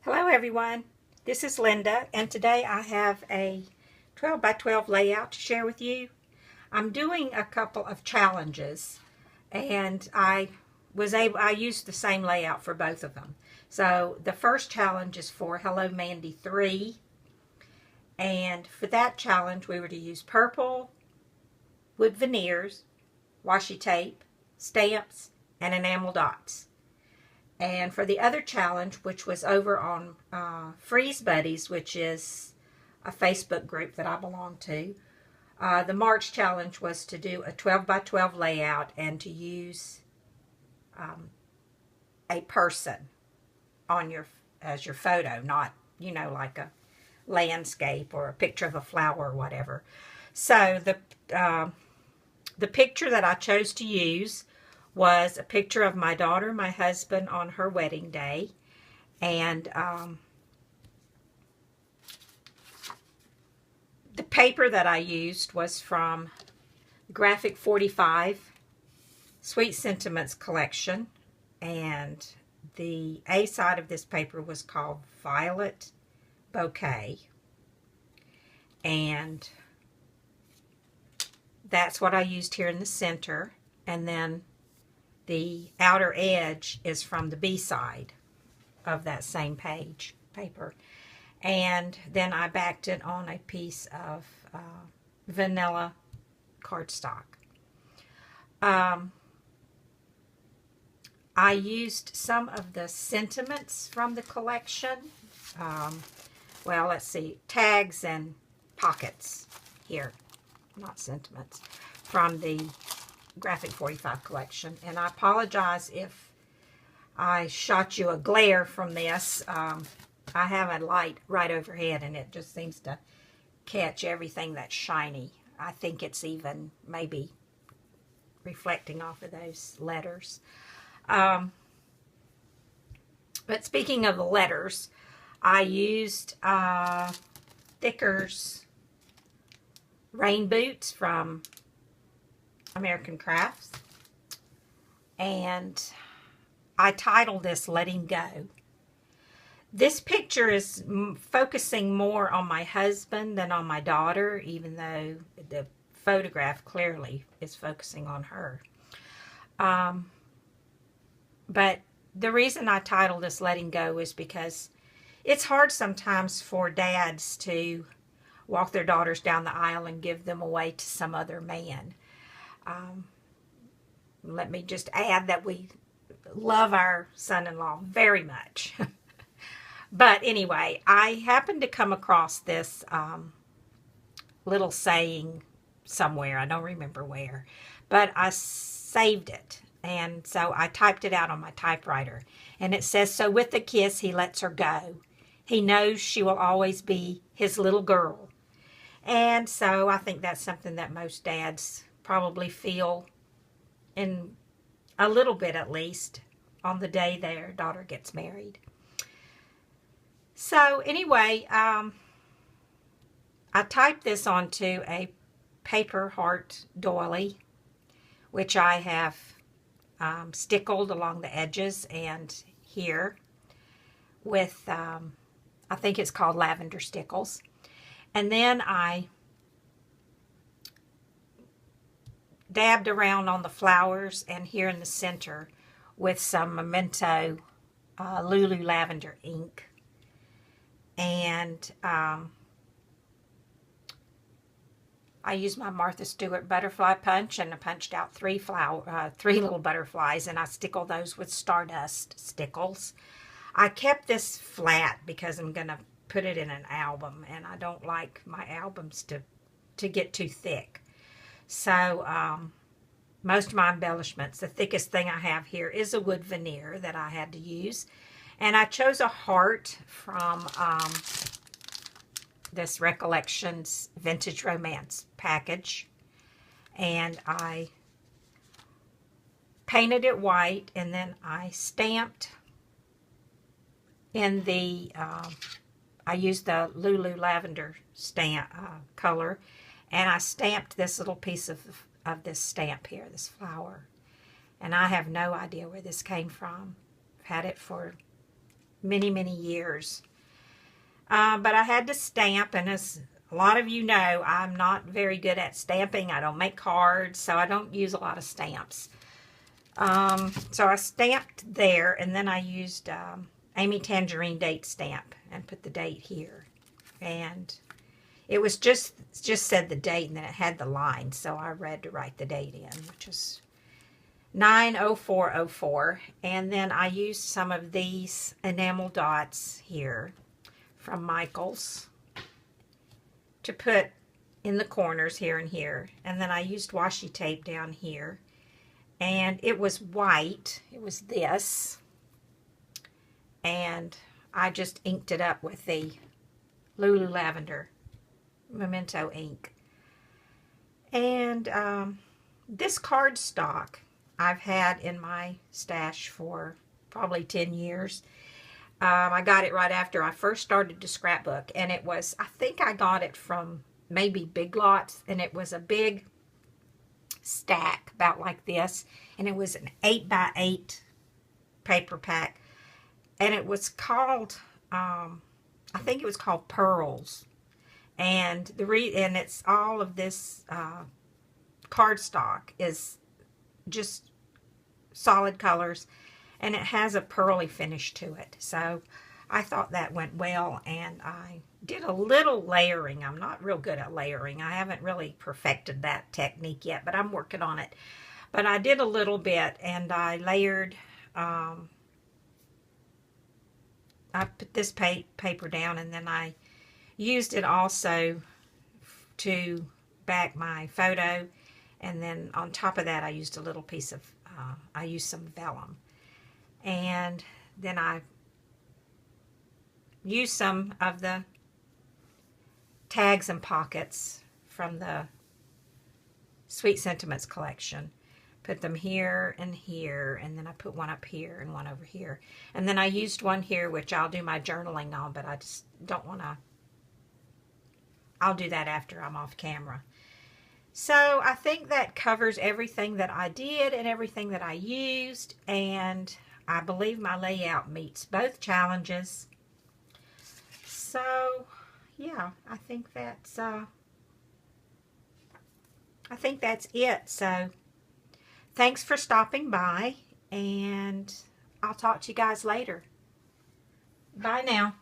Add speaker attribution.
Speaker 1: Hello everyone, this is Linda, and today I have a 12 by 12 layout to share with you. I'm doing a couple of challenges, and I used the same layout for both of them. So the first challenge is for Hello Mandy 3, and for that challenge we were to use purple, wood veneers, washi tape, stamps, and enamel dots. And for the other challenge, which was over on Freeze Buddies, which is a Facebook group that I belong to, the March challenge was to do a 12 by 12 layout and to use a person on as your photo, not, like a landscape or a picture of a flower or whatever. So the picture that I chose to use was a picture of my daughter and my husband on her wedding day. And the paper that I used was from Graphic 45 Sweet Sentiments collection. And the A side of this paper was called Violet Bouquet. And that's what I used here in the center. And then the outer edge is from the B side of that same paper. And then I backed it on a piece of vanilla cardstock. I used some of the sentiments from the collection. Well, let's see, tags and pockets here, not sentiments, from the Graphic 45 collection. And I apologize if I shot you a glare from this. I have a light right overhead and it just seems to catch everything that's shiny. I think it's even maybe reflecting off of those letters. But speaking of the letters, I used Thicker's rain boots from American Crafts, and I titled this Letting Go. This picture is focusing more on my husband than on my daughter, even though the photograph clearly is focusing on her. But the reason I titled this Letting Go is because it's hard sometimes for dads to walk their daughters down the aisle and give them away to some other man. Let me just add that we love our son-in-law very much. But anyway, I happened to come across this little saying somewhere. I don't remember where. But I saved it. And so I typed it out on my typewriter. And it says, "So with a kiss, he lets her go. He knows she will always be his little girl." And so I think that's something that most dads probably feel, in a little bit at least, on the day their daughter gets married. So anyway, I typed this onto a paper heart doily, which I have stickled along the edges and here with, I think it's called lavender stickles. And then I dabbed around on the flowers and here in the center with some Memento Lulu lavender ink. And I used my Martha Stewart butterfly punch, and I punched out three little butterflies, and I stickled those with Stardust stickles. I kept this flat because I'm going to put it in an album, and I don't like my albums to get too thick. So most of my embellishments, the thickest thing I have here is a wood veneer that I had to use. And I chose a heart from this Recollections Vintage Romance package. And I painted it white, and then I stamped in the, I used the Lulu lavender stamp color, and I stamped this little piece of this stamp here, this flower. And I have no idea where this came from. I've had it for many, many years. But I had to stamp, and as a lot of you know, I'm not very good at stamping. I don't make cards, so I don't use a lot of stamps. So I stamped there, and then I used Amy Tangerine date stamp and put the date here. And it was just said the date, and then it had the line, so I read to write the date in, which is 9/04/04. And then I used some of these enamel dots here from Michaels to put in the corners here and here. And then I used washi tape down here. And it was white. It was this. And I just inked it up with the Lulu Lavender Memento ink. And this cardstock I've had in my stash for probably 10 years. I got it right after I first started to scrapbook, and it was, I think I got it from maybe Big Lots, and it was a big stack about like this, and it was an 8x8 paper pack, and it was called, I think it was called Pearls, and and it's all of this cardstock is just solid colors, and it has a pearly finish to it. So I thought that went well, and I did a little layering. I'm not real good at layering. I haven't really perfected that technique yet, but I'm working on it. But I did a little bit, and I layered, I put this paper down, and then I used it also to back my photo, and then on top of that I used a little piece of, I used some vellum. And then I used some of the tags and pockets from the Sweet Sentiments collection. Put them here and here, and then I put one up here and one over here. And then I used one here, which I'll do my journaling on, but I just don't want to, I'll do that after I'm off camera. So I think that covers everything that I did and everything that I used, and I believe my layout meets both challenges. So yeah, I think that's it. So thanks for stopping by, and I'll talk to you guys later. Bye now.